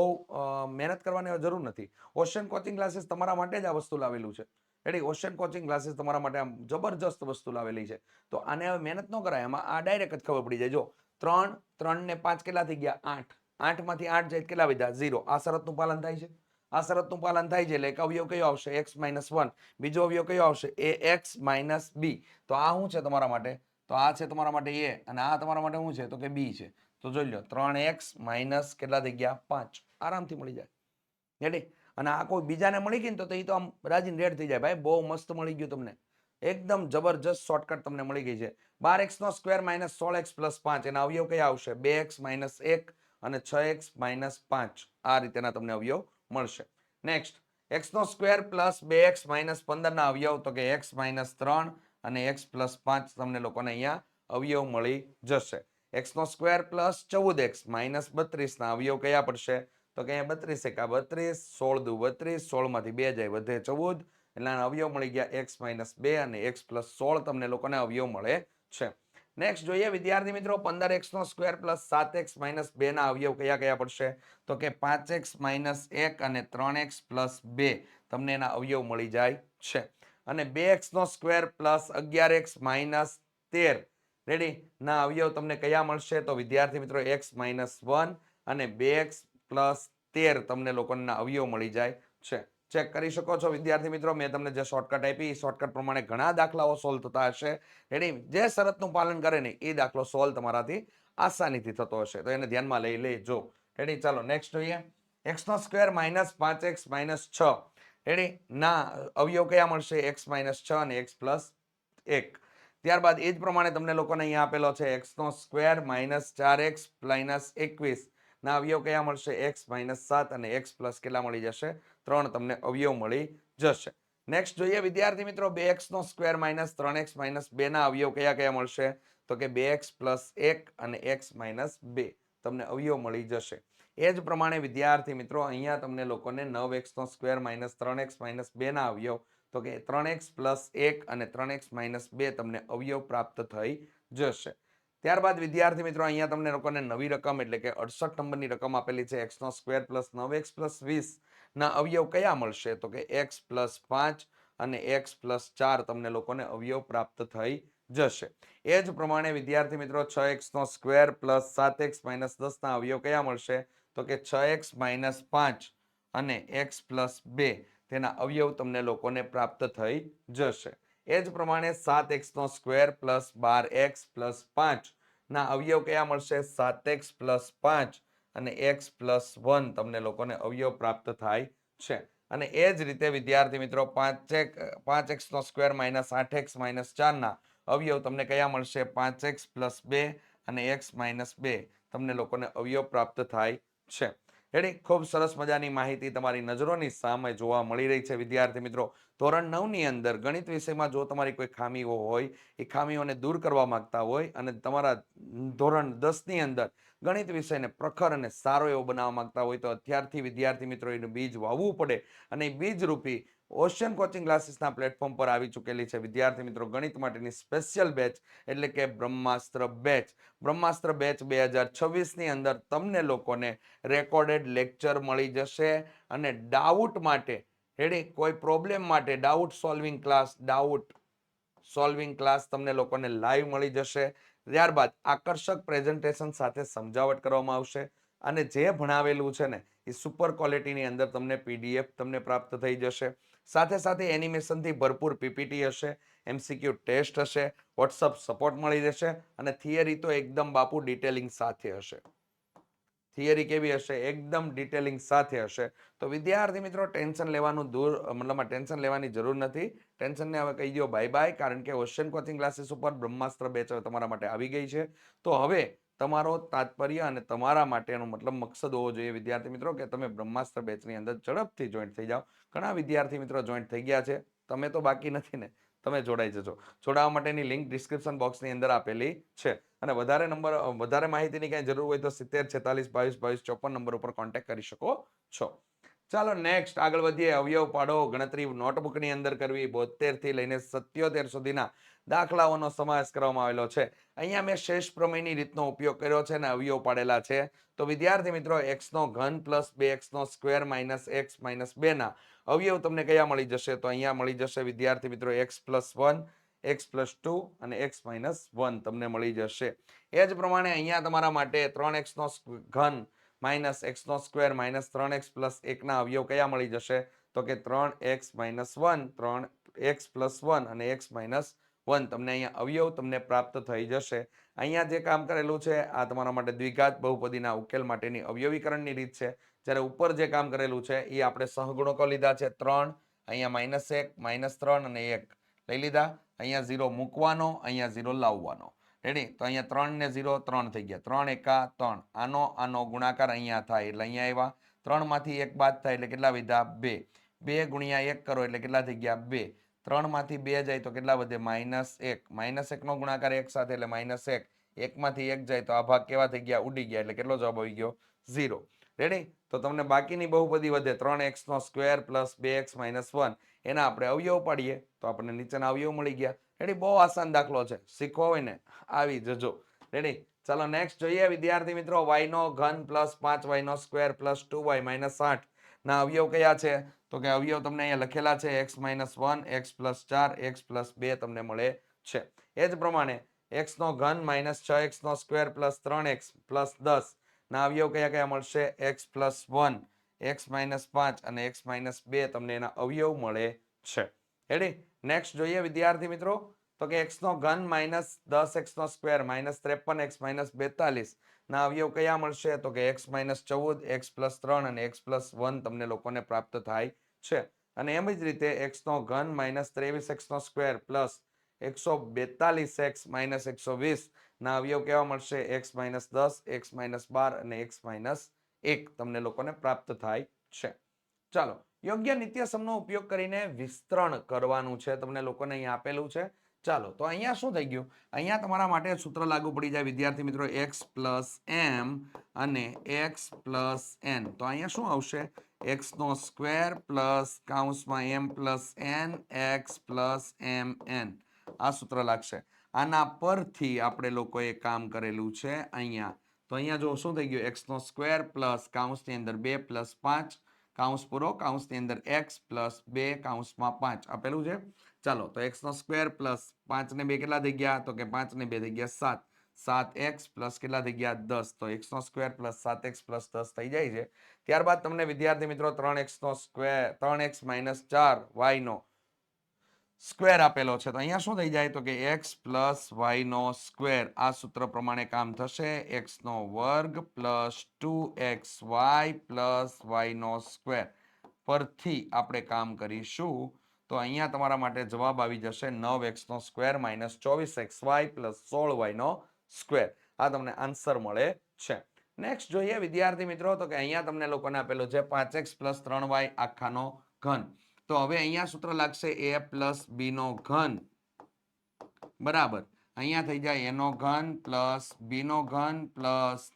મહેનત કરવાની જરૂર નથી. ઓશિયન કોચિંગ ક્લાસીસ તમારા માટે જ આ વસ્તુ લાવેલું છે. રેડી? ઓશિયન કોચિંગ ક્લાસીસ તમારા માટે આમ જબરજસ્ત વસ્તુ લાવેલી છે. તો આને હવે મહેનત ન કરાય, એમાં આ ડાયરેક્ટ જ ખબર પડી જાય. જો 3 3 ને 5 કેટલા થઈ ગયા? 8. 8 માંથી 8 જાય કેટલા વધ્યા? 0. આ શરતનું પાલન થાય છે. આ શરતનું પાલન થાય છે એટલે એક અવયવ કયો આવશે? x-1. બીજો અવયવ કયો આવશે? ax-b. તો આ શું છે તમારા માટે? તો આ છે તમારા માટે a અને આ તમારા માટે શું છે? તો કે b છે. તો જોઈ લો 3x માઇનસ કેટલા થઈ ગયા? 5. આરામથી મળી જાય. રેડી? અને આ કોઈ બીજાને મળી ગઈ ને તો એ તો આમ રાજીન રેડ થઈ જાય. ભાઈ બહુ મસ્ત મળી ગયું તમને, એકદમ જબરજસ્ત શોર્ટકટ તમને મળી ગઈ છે. 12x² માઇનસ 16x પ્લસ 5 એના અવયવ કયા આવશે? 2x માઇનસ 1 અને 6x માઇનસ 5. આ રીતેના તમને અવયવ મળશે. Next x² plus 2x minus 15 ના અવયવ તો કે x માઇનસ 3 અને x પ્લસ 5 તમને લોકોને અહીંયા અવયવ મળી જશે. x² પ્લસ 14x માઇનસ 32 ના અવયવ કયા પડશે? તો કે અહીંયા 32 એકા 32, 16 દુ 32, 16 માંથી 2 જાય વધે 14 એટલે અવયવ મળી ગયા x માઇનસ 2 અને x પ્લસ 16 તમને લોકોને અવયવ મળે છે. નેક્સ્ટ જોઈએ વિદ્યાર્થી મિત્રો 15x² પ્લસ 7x માઇનસ 2 ના અવયવ કયા કયા પડશે? તો કે 5x માઇનસ 1 અને 3x પ્લસ 2 તમને એના અવયવ મળી જાય છે. અને 2x² plus 11x minus 13 ready ના અવયવ તમને કયા મળશે? તો વિદ્યાર્થી મિત્રો x માઇનસ 1 અને 2x પ્લસ 13 તમને લોકોના અવયવ મળી જાય છે. ચેક કરી શકો છો વિદ્યાર્થી મિત્રો. મેં તમને જે શોર્ટકટ આપી એ શોર્ટકટ પ્રમાણે ઘણા દાખલાઓ સોલ્વ થતા હશે. રેડી? જે શરતનું પાલન કરે ને એ દાખલો સોલ્વ તમારાથી આસાનીથી થતો હશે, તો એને ધ્યાનમાં લઈ લેજો. રેડી? ચાલો નેક્સ્ટ જોઈએ. x² minus 5x minus 6 ready ના અવયવ કયા મળશે? x માઇનસ 6 અને x પ્લસ 1. ત્યારબાદ એ જ પ્રમાણે તમને લોકોને અહીંયા આપેલો છે x² માઇનસ 4x માઇનસ 21 ના અવયવ કયા મળશે? x માઇનસ 7 અને x પ્લસ કેટલા મળી જશે? 3 તમને અવયવ મળી જશે. નેક્સ્ટ જોઈએ વિદ્યાર્થી મિત્રો 2x² માઇનસ 3x માઇનસ 2 ના અવયવ કયા કયા મળશે? તો કે 2x પ્લસ 1 અને x માઇનસ 2 તમને અવયવ મળી જશે. એ જ પ્રમાણે વિદ્યાર્થી મિત્રો અહીંયા તમને લોકોને 9x² માઇનસ 3x માઇનસ 2 ના અવયવ તો કે 3x પ્લસ 1 અને 3x માઇનસ 2 તમને અવયવ પ્રાપ્ત થઈ જશે. ત્યારબાદ વિદ્યાર્થી મિત્રો અહીંયા તમને લોકોને નવી રકમ એટલે કે 68 નંબરની રકમ આપેલી છે. x² પ્લસ 9x પ્લસ 20 ના અવયવ કયા મળશે? તો કે x પ્લસ 5 અને x પ્લસ 4 તમને લોકોને અવયવ પ્રાપ્ત થઈ જશે. એ જ પ્રમાણે વિદ્યાર્થી મિત્રો 6x² પ્લસ 7x માઇનસ 10 ના અવયવ કયા મળશે? તો કે 6x માઇનસ 5 અને x પ્લસ 2 તેના અવયવ તમને લોકોને પ્રાપ્ત થઈ જશે. એ જ પ્રમાણે 7x² પ્લસ 12x પ્લસ 5 ના અવયવ કયા મળશે? 7x પ્લસ 5 અને x પ્લસ 1 તમને લોકોને અવયવ પ્રાપ્ત થાય છે. અને એ જ રીતે વિદ્યાર્થી મિત્રો 5x² માઇનસ 8x માઇનસ 4 ના અવયવ તમને કયા મળશે? 5x પ્લસ 2 અને x માઇનસ 2 તમને લોકોને અવયવ પ્રાપ્ત થાય છે. રેડી? ખૂબ સરસ મજાની માહિતી તમારી નજરોની સામે જોવા મળી રહી છે વિદ્યાર્થી મિત્રો. ધોરણ 9 ની અંદર ગણિત વિષયમાં જો તમારી કોઈ ખામીઓ હોય એ ખામીઓને દૂર કરવા માંગતા હોય અને તમારા ધોરણ 10 ની અંદર ગણિત વિષયને પ્રખર અને સારો એવો બનાવવા માંગતા હોય તો અત્યારથી વિદ્યાર્થી મિત્રો એનું બીજ વાવવું પડે અને એ બીજ રૂપી ઓશિયન કોચિંગ ક્લાસીસના પ્લેટફોર્મ પર આવી ચૂકેલી છે વિદ્યાર્થી મિત્રો ગણિત માટેની સ્પેશિયલ બેચ એટલે કે બ્રહ્માસ્ત્ર બેચ. બ્રહ્માસ્ત્ર બેચ 2026 ની અંદર તમને લોકોને રેકોર્ડેડ લેક્ચર મળી જશે અને ડાઉટ માટે રેડી કોઈ પ્રોબ્લેમ માટે ડાઉટ સોલ્વિંગ ક્લાસ તમને લોકોને લાઈવ મળી જશે. ત્યારબાદ આકર્ષક પ્રેઝન્ટેશન સાથે સમજાવટ કરવામાં આવશે અને જે ભણાવેલું છે ને એ સુપર ક્વોલિટીની અંદર તમને PDF તમને પ્રાપ્ત થઈ જશે. સાથે સાથે એનિમેશનથી ભરપૂર PPT હશે, MCQ ટેસ્ટ હશે, WhatsApp સપોર્ટ મળી જશે અને થિયરી તો એકદમ બાપુ ડિટેલિંગ સાથે હશે. થિયરી કેવી હશે? એકદમ ડિટેલિંગ સાથે હશે. તો વિદ્યાર્થી મિત્રો ટેન્શન લેવાનું ટેન્શન લેવાની જરૂર નથી. ટેન્શનને હવે કહી દો બાય બાય, કારણ કે ઓશિયન કોચિંગ ક્લાસીસ ઉપર બ્રહ્માસ્ત્ર બેચ તમારા માટે આવી ગઈ છે. તો હવે તમારો તાત્પર્ય અને તમારા માટેનો મતલબ મકસદ હોવો જોઈએ વિદ્યાર્થી મિત્રો કે તમે બ્રહ્માસ્ત્ર બેચની અંદર ઝડપથી જોઈન્ટ થઈ જાઓ. ઘણા વિદ્યાર્થી મિત્રો જોઈન્ટ થઈ ગયા છે, તમે તો બાકી નથી ને, તમે જોડાઈ જજો. જોડાવા માટેની લિંક ડિસ્ક્રિપ્શન બોક્સની અંદર આપેલી છે. અને વધારે માહિતીની કઈ જરૂર હોય તો 70 46 22 22 54 નંબર ઉપર કોન્ટેક્ટ કરી શકો છો. ચાલો નેક્સ્ટ આગળ વધીએ. અવયવ પાડો ગણતરી નોટબુકની અંદર કરવી. 72 થી લઈને 77 સુધીના દાખલાઓનો સમાવેશ કરવામાં આવેલો છે. અહીંયા મેં શેષ પ્રમેયની રીતનો ઉપયોગ કર્યો છે અને અવયવ પાડેલા છે. તો વિદ્યાર્થી મિત્રો x નો ઘન પ્લસ 2x નો સ્ક્વેર માઇનસ x માઇનસ 2 ના અવયવ તમને કયા મળી જશે? તો અહીંયા મળી જશે વિદ્યાર્થી મિત્રો x પ્લસ 1, x પ્લસ 2 અને x માઇનસ 1 તમને મળી જશે. એ જ પ્રમાણે અહીંયા તમારા માટે 3x નો ઘન માઇનસ એક્સ નો સ્ક્વેર માઇનસ 3x પ્લસ 1 ના અવયવ કયા મળી જશે? તો કે 3x માઇનસ 1, 3x પ્લસ 1 અને x માઇનસ 1 તમને અહીંયા અવયવ તમને પ્રાપ્ત થઈ જશે. અહીંયા જે કામ કરેલું છે આ તમારા માટે દ્વિઘાત બહુપદીના ઉકેલ માટેની અવયવીકરણની રીત છે. જ્યારે ઉપર જે કામ કરેલું છે એ આપણે સહગુણકો લીધા છે 3, અહીંયા -1, -3 અને 1 લઈ લીધા. અહીંયા 0 મૂકવાનો, અહીંયા 0 લાવવાનો. રેડી? તો અહીંયા 3 ને 0 3 થઈ ગયા. 3 એકા 3. આનો ગુણાકાર અહીંયા થાય એટલે અહીંયા આવ્યા. 3 માંથી 1 બાદ થાય એટલે કેટલા વધ્યા? 2. 2 ગુણ્યા 1 કરો એટલે કેટલા થઈ ગયા? 2. 3 માંથી 2 જાય તો કેટલા વધે? -1. -1 નો ગુણાકાર 1 સાથે એટલે -1. 1 માંથી 1 જાય તો આ ભાગ કેવા થઈ ગયા? ઉડી ગયા. એટલે કેટલો જવાબ આવી ગયો? 0. રેડી? તો તમને બાકીની બહુપદી વધે 3x નો સ્ક્વેર પ્લસ 2x માઇનસ 1. એના આપણે અવયવ પાડીએ તો આપણને નીચેના અવયવ મળી ગયા. રેડી? બહુ આસાન દાખલો છે. શીખવો હોય ને આવી જજો. રેડી? ચાલો નેક્સ્ટ જોઈએ વિદ્યાર્થી મિત્રો. y નો ઘન પ્લસ 5y નો સ્ક્વેર પ્લસ 2y માઇનસ 8 ના અવયવ કયા છે? તો કે અવયવ તમને અહીંયા લખેલા છે x minus 1, x plus 4, x plus 2 તમને મળે છે. એ જ પ્રમાણે x નો ઘન માઇનસ 6x નો સ્ક્વેર પ્લસ 3x પ્લસ 10 ના અવયવ કયા કયા મળશે? x પ્લસ 1, x માઇનસ 5 અને x માઇનસ 2 તમને એના અવયવ મળે છે. રેડી? નેક્સ્ટ જોઈએ વિદ્યાર્થી મિત્રો. તો કે x નો ઘન માઇનસ 10x નો સ્ક્વેર માઇનસ 53x માઇનસ 42 ના અવયવ કયા મળશે? તો કે x માઇનસ 14, x પ્લસ 3 અને x પ્લસ 1 તમને લોકોને પ્રાપ્ત થાય છે. અને એમ જ રીતે x નો ઘન માઇનસ 23x નો સ્ક્વેર પ્લસ 142x માઇનસ 120 ના અવયવ કેવા મળશે? x માઇનસ 10, x માઇનસ 12 અને x માઇનસ 1 તમને લોકોને પ્રાપ્ત થાય છે. ચાલો યોગ્ય નિત્યસમનો ઉપયોગ કરીને વિસ્તરણ કરવાનું છે. તમને લોકોને અહીંયા આપેલું છે. ચાલો તો અહીંયા શું થઈ ગયું? અહીંયા તમારા માટે સૂત્ર લાગુ પડી જાય વિદ્યાર્થી મિત્રો. x પ્લસ m અને x પ્લસ n. તો અહીંયા શું આવશે? x નો સ્ક્વેર પ્લસ કૌંસમાં m plus n x plus mn. આ સૂત્ર લાગશે. આના પરથી આપણે લોકોએ કામ કરેલું છે અહીંયા. તો અહીંયા જો શું થઈ ગયું? x નો સ્ક્વેર પ્લસ કૌંસની અંદર 2 પ્લસ 5 કૌંસ પૂરો, કૌંસની અંદર x પ્લસ 2 કૌંસમાં 5 આપેલું છે. ચાલો તો x નો સ્ક્વેર પ્લસ 5 ને 2 કેટલા થઈ ગયા? તો કે 5 ને 2 થઈ ગયા 7. 7x પ્લસ કેટલા થઈ ગયા? 10. તો x નો સ્ક્વેર પ્લસ 7x પ્લસ 10 થઈ જાય છે. ત્યારબાદ તમને વિદ્યાર્થી મિત્રો 3x નો સ્ક્વેર 3x માઇનસ 4y નો સ્ક્વેર આપેલો છે. તો અહીંયા શું થઈ જાય? તો કે x પ્લસ y નો સ્ક્વેર. આ સૂત્ર પ્રમાણે કામ થશે. x નો વર્ગ પ્લસ 2xy પ્લસ y નો સ્ક્વેર પરથી આપણે કામ કરીશું. તો અહીંયા તમારા માટે જવાબ આવી જશે 9x નો square minus 24xy plus 16y નો સ્ક્વેર. આ તમને આન્સર મળે છે. નેક્સ્ટ જોઈએ વિદ્યાર્થી મિત્રો. તો કે અહીંયા તમને લોકોને આપેલું છે 5x પ્લસ 3y આખાનો ઘન. તો હવે અહીંયા સૂત્ર લાગશે a પ્લસ b નો ઘન બરાબર. અહીંયા થઈ જાય a નો ઘન પ્લસ b નો ઘન plus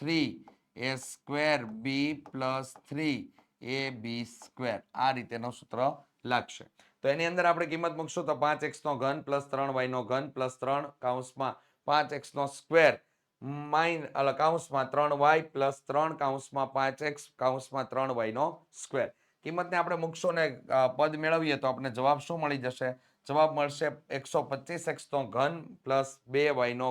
3a square b plus 3ab square. આ રીતેનો સૂત્ર લાગશે. તો એની અંદર આપણે કિંમત મૂકશું તો 5x નો ઘન પ્લસ 3y નો ઘન પ્લસ 3 કૌંસમાં 5x નો સ્ક્વેર કૌંસમાં 3y પ્લસ 3 કૌંસમાં 5x કૌંસમાં 3y નો સ્ક્વેર. કિંમતને આપણે મૂકશું ને પદ મેળવીએ તો આપણે જવાબ શું મળી જશે? જવાબ મળશે 125x નો ઘન પ્લસ 2y નો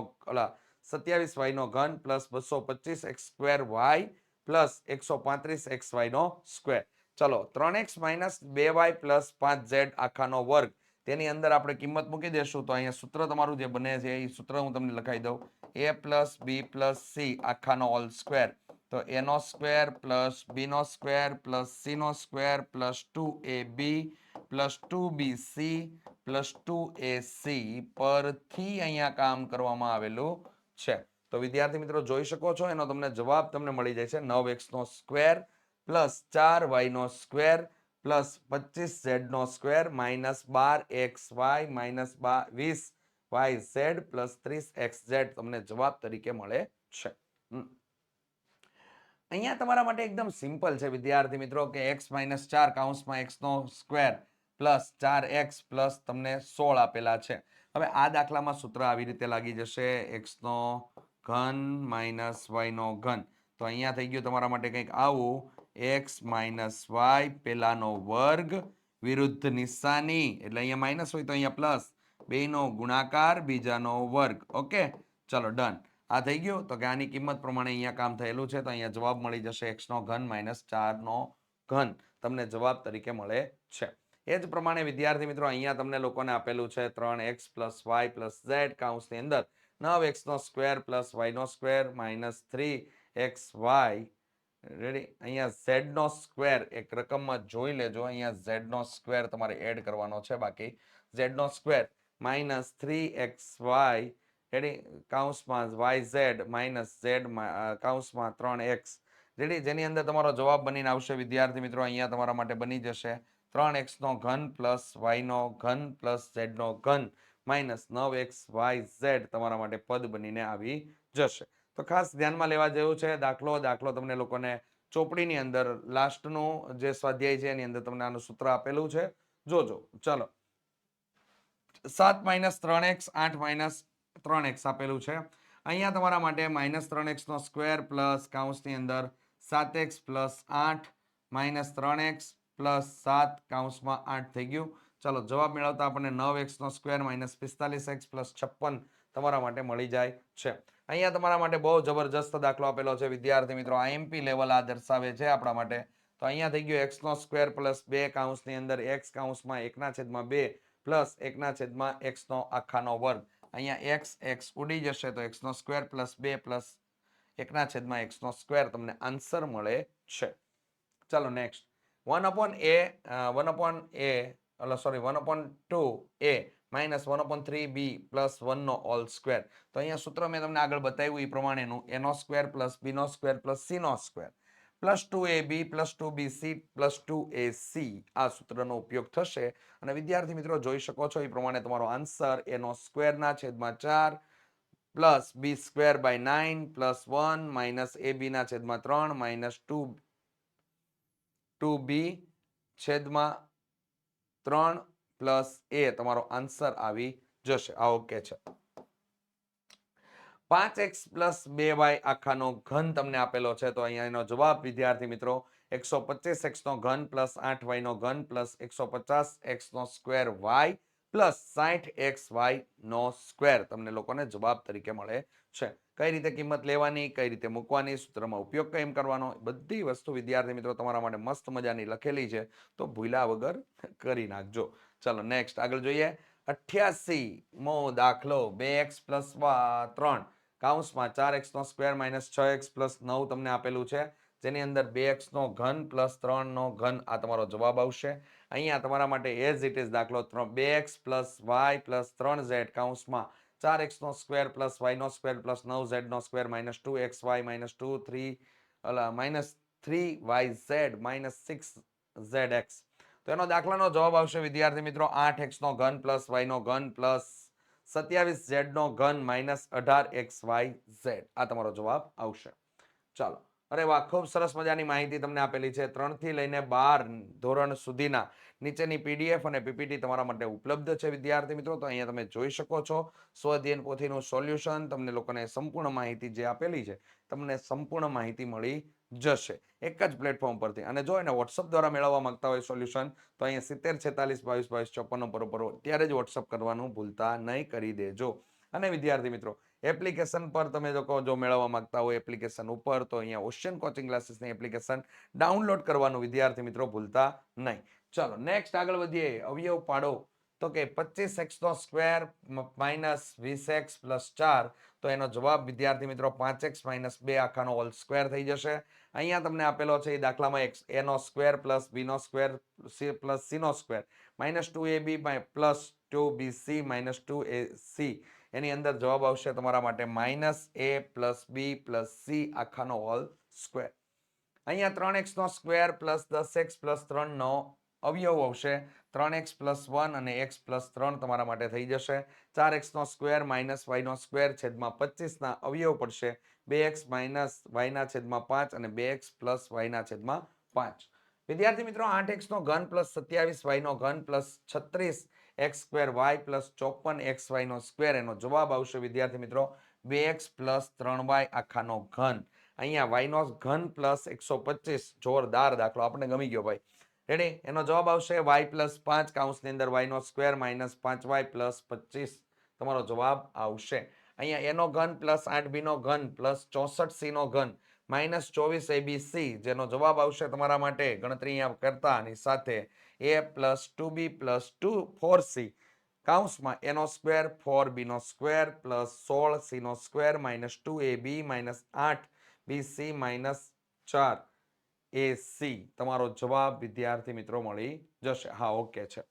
27y નો ઘન plus 225x square y plus 135xy નો સ્ક્વેર. ચલો 3x minus 2y plus 5z આખાનો વર્ગ. તેની અંદર આપણે કિંમત મૂકી દેશું તો અહીંયા સૂત્ર તમારું જે બને છે એ સૂત્ર હું તમને લખાઈ દઉં. a plus b plus c આખાનો હોલ સ્ક્વેર. તો a નો સ્ક્વેર પ્લસ b નો સ્ક્વેર પ્લસ c નો square plus 2ab plus 2bc plus 2ac પરથી અહીંયા કામ કરવામાં આવેલું છે. તો વિદ્યાર્થી મિત્રો જોઈ શકો છો એનો તમને જવાબ તમને મળી જાય છે 9x નો સ્ક્વેર પ્લસ 4y નો સ્ક્વેર પ્લસ 25z નો square minus 12xy minus 20yz plus 30xz તમને જવાબ તરીકે મળે છે. અહીંયા તમારા માટે એકદમ સિમ્પલ છે વિદ્યાર્થી મિત્રો કે x માઇનસ 4 કૌંસમાં x નો સ્ક્વેર પ્લસ 4x પ્લસ તમને 16 આપેલા છે. હવે આ દાખલામાં સૂત્ર આવી રીતે લાગી જશે x નો ઘન માઇનસ y નો ઘન. તો અહીંયા થઈ ગયું તમારા માટે કંઈક આવું x માઇનસ y પેલાનો વર્ગ વિરુદ્ધ નિશાની એટલે અહીંયા માઇનસ હોય તો અહીંયા પ્લસ બેનો ગુણાકાર બીજાનો વર્ગ. ઓકે ચલો ડન. આ થઈ ગયું તો કે આની કિંમત પ્રમાણે અહીંયા કામ થયેલું છે તો અહીંયા જવાબ મળી જશે x નો ઘન માઇનસ 4 નો ઘન તમને જવાબ તરીકે મળે છે. એ જ પ્રમાણે વિદ્યાર્થી મિત્રો અહીંયા તમને લોકોને આપેલું છે 3x plus y plus z કૌંસની અંદર 9x નો સ્ક્વેર પ્લસ y નો સ્ક્વેર માઇનસ 3xy રેડી. અહીંયા z નો સ્ક્વેર એક રકમમાં જોઈ લેજો અહીંયા z નો સ્ક્વેર તમારે એડ કરવાનો છે બાકી z નો સ્ક્વેર માઇનસ 3xy રેડી કૌંસમાં yz માઇનસ z કૌંસમાં 3x રેડી જેની અંદર તમારો જવાબ બનીને આવશે વિદ્યાર્થી મિત્રો અહીંયા તમારા માટે બની જશે 3x નો ઘન પ્લસ y નો ઘન પ્લસ z નો ઘન માઇનસ 9xyz તમારા માટે પદ બનીને આવી જશે. તો ખાસ ધ્યાનમાં લેવા જેવું છે દાખલો તમને લોકોને ચોપડીની અંદર લાસ્ટનું જે સ્વાધ્યાય છે એની અંદર તમને આનું સૂત્ર આપેલું છે જોજો. ચલો 7 માઇનસ 3x 8 માઇનસ 3x આપેલું છે. અહીંયા તમારા માટે માઇનસ 3x નો સ્ક્વેર પ્લસ કૌંસની અંદર 7x plus 8 minus 3x plus 7 કૌંસમાં 8 થઈ ગયું. ચાલો જવાબ મેળવતા આપણને 9x નો સ્ક્વેર માઇનસ 45x પ્લસ 56 તમારા માટે મળી જાય છે. અહીંયા તમારા માટે બહુ જબરજસ્ત દાખલો આપેલો છે વિદ્યાર્થી મિત્રો આઈએમપી લેવલ આ દર્શાવે છે આપણા માટે. તો અહીંયા થઈ ગયું x નો સ્ક્વેર પ્લસ 2 કૌંસની અંદર x કૌંસમાં 1/2 પ્લસ 1/x નો આખાનો વર્ગ. અહીંયા x ઉડી જશે તો x નો સ્ક્વેર પ્લસ 2 પ્લસ 1/x નો સ્ક્વેર તમને આન્સર મળે છે. ચાલો next 1/2a minus 1/3b plus 1 નો હોલ સ્ક્વેર. તો અહીંયા સૂત્ર મેં તમને આગળ બતાવ્યું એ પ્રમાણેનું a નો સ્ક્વેર પ્લસ b નો સ્ક્વેર પ્લસ c નો square plus 2ab plus 2bc plus 2ac આ સૂત્રનો ઉપયોગ થશે અને વિદ્યાર્થી મિત્રો જોઈ શકો છો એ પ્રમાણે તમારો આન્સર a નો સ્ક્વેરના છેદમાં 4 plus b square by 9 plus 1 minus ab ના છેદમાં 3 માઇનસ 2b છેદમાં 3 પ્લસ a તમારો આન્સર આવી જશે. આ ઓકે છે. 5x પ્લસ 2y આખાનો ઘન તમને આપેલો છે તો અહીંયા એનો જવાબ વિદ્યાર્થી મિત્રો 125x નો ઘન પ્લસ 8y નો ઘન પ્લસ 150x નો સ્ક્વેર y પ્લસ 60xy નો સ્ક્વેર તમને લોકોને જવાબ તરીકે મળે છે. કઈ રીતે કિંમત લેવાની કઈ રીતે મૂકવાની સૂત્રમાં ઉપયોગ કેમ કરવાનો બધી વસ્તુ વિદ્યાર્થી મિત્રો તમારા માટે મસ્ત મજાની લખેલી છે તો ભૂલ્યા વગર કરી નાખજો. ચાલો નેક્સ્ટ આગળ જોઈએ 88મો દાખલો 2x પ્લસ 3 કૌંસમાં 4x નો સ્ક્વેર માઇનસ 6x પ્લસ 9 તમને આપેલું છે જેની અંદર 2x નો ઘન પ્લસ 3 નો ઘન આ તમારો જવાબ આવશે. અહીંયા તમારા માટે એઝ ઇટ ઇઝ દાખલો 2x plus y plus 3z કૌંસમાં 4x નો સ્ક્વેર પ્લસ y નો સ્ક્વેર પ્લસ 9z નો square minus 2xy minus 3yz minus 6zx. તો એનો દાખલાનો જવાબ આવશે વિદ્યાર્થી મિત્રો 8x નો ઘન પ્લસ y નો ઘન પ્લસ 27z નો ઘન માઇનસ 18xyz આ તમારો જવાબ આવશે. ચાલો અરે વાહ ખૂબ સરસ મજાની માહિતી તમને આપેલી છે 3 થી લઈને 12 ધોરણ સુધીના નીચેની પીડીએફ અને પીપીટી તમારા માટે ઉપલબ્ધ છે વિદ્યાર્થી મિત્રો. તો અહીંયા તમે જોઈ શકો છો સ્વઅધ્યયન પોથીનું સોલ્યુશન તમને લોકોને સંપૂર્ણ માહિતી જે આપેલી છે તમને સંપૂર્ણ માહિતી મળી જશે એક જ પ્લેટફોર્મ પરથી. અને જો એને વોટ્સઅપ દ્વારા મેળવવા માંગતા હોય સોલ્યુશન તો અહીંયા 70 46 22 22 54 પર ત્યારે જ વોટ્સઅપ કરવાનું ભૂલતા નહીં કરી દેજો. અને વિદ્યાર્થી મિત્રો એપ્લિકેશન પર તમે જો મેળવવા માંગતા હોય એપ્લિકેશન ઉપર તો અહીંયા ઓશિયન કોચિંગ ક્લાસીસની એપ્લિકેશન ડાઉનલોડ કરવાનું વિદ્યાર્થી મિત્રો ભૂલતા નહીં. ચાલો નેક્સ્ટ આગળ વધીએ. અવયવ પાડો તો કે 25x નો સ્ક્વેર માઇનસ 20x પ્લસ 4 તો એનો જવાબ વિદ્યાર્થી મિત્રો 5x માઇનસ 2 આખાનો હોલ સ્ક્વેર થઈ જશે. અહીંયા તમને આપેલો છે એ દાખલામાં a નો સ્ક્વેર પ્લસ b નો સ્ક્વેર પ્લસ c નો square minus 2ab plus 2bc minus 2ac એની અંદર જવાબ આવશે તમારા માટે -a + b + c આખાનો હોલ સ્ક્વેર. અહીંયા 3x નો સ્ક્વેર પ્લસ 10x પ્લસ 3 નો અવયવ આવશે 3x + 1 અને x + 3 તમારા માટે થઈ જશે. 4x નો સ્ક્વેર માઇનસ y નો સ્ક્વેર છેદમાં 25 ના અવયવ પડશે 2x - y ના છેદમાં 5 અને 2x + y ના છેદમાં 5. વિદ્યાર્થી મિત્રો 8x નો ઘન પ્લસ 27y નો ઘન plus 36x² y plus 54xy નો સ્ક્વેર એનો જવાબ આવશે વિદ્યાર્થી મિત્રો 2x + 3y આખાનો ઘન. અહીંયા y નો ઘન પ્લસ 125 જોરદાર દાખલો આપણને ગમી ગયો ભાઈ. રેડી એનો જવાબ આવશે y + 5 કૌંસની અંદર y નો સ્ક્વેર માઇનસ 5y + 25 તમારો જવાબ આવશે. અહીંયા a નો ઘન પ્લસ 8b નો ઘન પ્લસ 64c નો ઘન માઇનસ 24abc જેનો જવાબ આવશે તમારા માટે ગણતરી અહીંયા કરતાની સાથે a + 2b + 4c કૌંસમાં a નો સ્ક્વેર 4b નો સ્ક્વેર પ્લસ 16c નો square minus 2ab minus 8bc minus 4ac તમારો જવાબ વિદ્યાર્થી મિત્રો મળી જશે. હા ઓકે છે.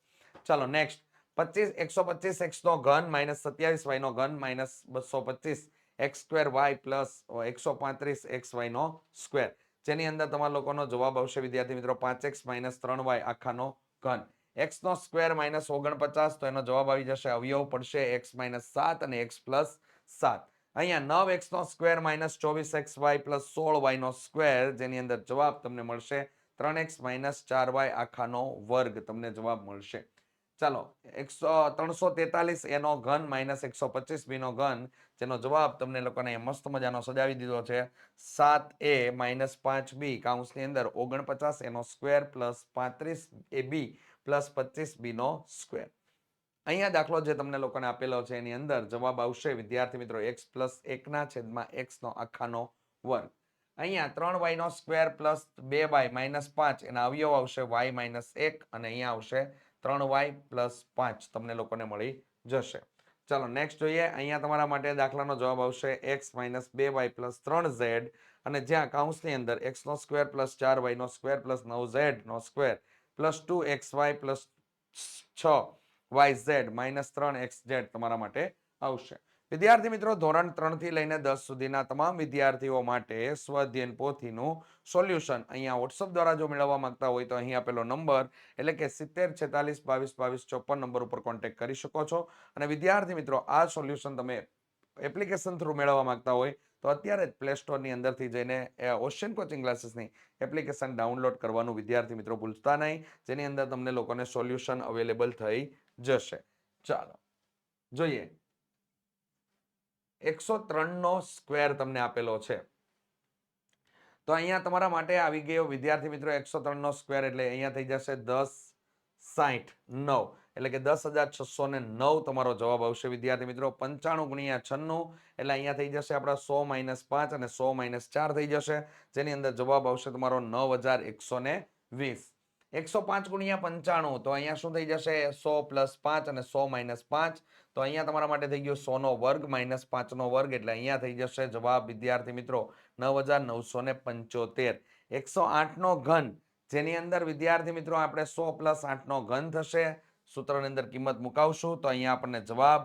ચાલો નેક્સ્ટ 125x નો ઘન માઇનસ 27y નો ઘન minus 225x² y plus 135xy નો સ્ક્વેર જેની અંદર તમારા લોકોનો જવાબ આવશે વિદ્યાર્થી મિત્રો 5x - 3y આખાનો ઘન. x નો સ્ક્વેર માઇનસ 49 તો એનો જવાબ આવી જશે અવયવ પડશે x - 7 અને x + 7. અહીંયા 9x નો સ્ક્વેર માઇનસ 24xy + 16y નો સ્ક્વેર જેની અંદર જવાબ તમને મળશે 3x - 4y આખાનો વર્ગ તમને જવાબ મળશે. ચાલો 343 a નો ઘન માઇનસ 125b નો ઘન જેનો જવાબ તમને લોકોને મસ્ત મજાનો સજાવી દીધો છે 7a - 5b કૌંસની અંદર 49 એનો square plus 35ab plus 25b નો સ્ક્વેર. અહીંયા દાખલો જે તમને લોકોને આપેલો છે એની અંદર જવાબ આવશે વિદ્યાર્થી મિત્રો x + 1 ના છેદમાં x નો આખાનો વર્ગ. અહીંયા 3y નો સ્ક્વેર પ્લસ 2y - 5 એના અવયવ આવશે y - 1 અને અહીંયા આવશે 3y + 5 તમને લોકોને મળી જશે. ચાલો નેક્સ્ટ જોઈએ. અહીંયા તમારા માટે દાખલાનો જવાબ આવશે x - 2y + 3z અને જ્યાં કૌંસની અંદર x નો સ્ક્વેર પ્લસ 4y નો સ્ક્વેર પ્લસ 9z નો square plus 2xy plus 6yz minus 3xz તમારા માટે આવશે. વિદ્યાર્થી મિત્રો ધોરણ 3 થી લઈને 10 સુધીના તમામ વિદ્યાર્થીઓ માટે સ્વઅધ્યયન પોથીનું સોલ્યુશન અહીંયા વોટ્સઅપ દ્વારા જો મેળવવા માંગતા હોય તો અહીં આપેલો નંબર એટલે કે 70 46 22 22 54 નંબર ઉપર કોન્ટેક્ટ કરી શકો છો. અને વિદ્યાર્થી મિત્રો આ સોલ્યુશન તમે એપ્લિકેશન થ્રુ મેળવવા માંગતા હોય તો અત્યારે જ પ્લે સ્ટોરની અંદરથી જઈને ઓશિયન કોચિંગ ક્લાસીસની એપ્લિકેશન ડાઉનલોડ કરવાનું વિદ્યાર્થી મિત્રો ભૂલતા નહીં જેની અંદર તમને લોકોને સોલ્યુશન અવેલેબલ થઈ જશે. ચાલો જોઈએ 103 નો સ્ક્વેર તમને આપેલો છે તો અહીંયા તમારા માટે આવી ગયો વિદ્યાર્થી મિત્રો 103 નો સ્ક્વેર એટલે અહીંયા થઈ જશે 10 60 9 એટલે કે 10,609 તમારો જવાબ આવશે વિદ્યાર્થી મિત્રો. 95 × 96 એટલે અહીંયા થઈ જશે આપણા 100 - 5 અને 100 - 4 થઈ જશે જેની અંદર જવાબ આવશે તમારો 9120. 105 × 95 તો અહીંયા શું થઈ જશે 100 + 5 અને 100 - 5 તો અહીંયા તમારા માટે થઈ ગયો 100 નો વર્ગ માઇનસ 5 નો વર્ગ એટલે અહીંયા થઈ જશે જવાબ વિદ્યાર્થી મિત્રો 9975. 108 નો ઘન જેની અંદર વિદ્યાર્થી મિત્રો આપણે 100 + 8 નો ઘન થશે સૂત્રની અંદર કિંમત મુકાવશું તો અહીંયા આપણને જવાબ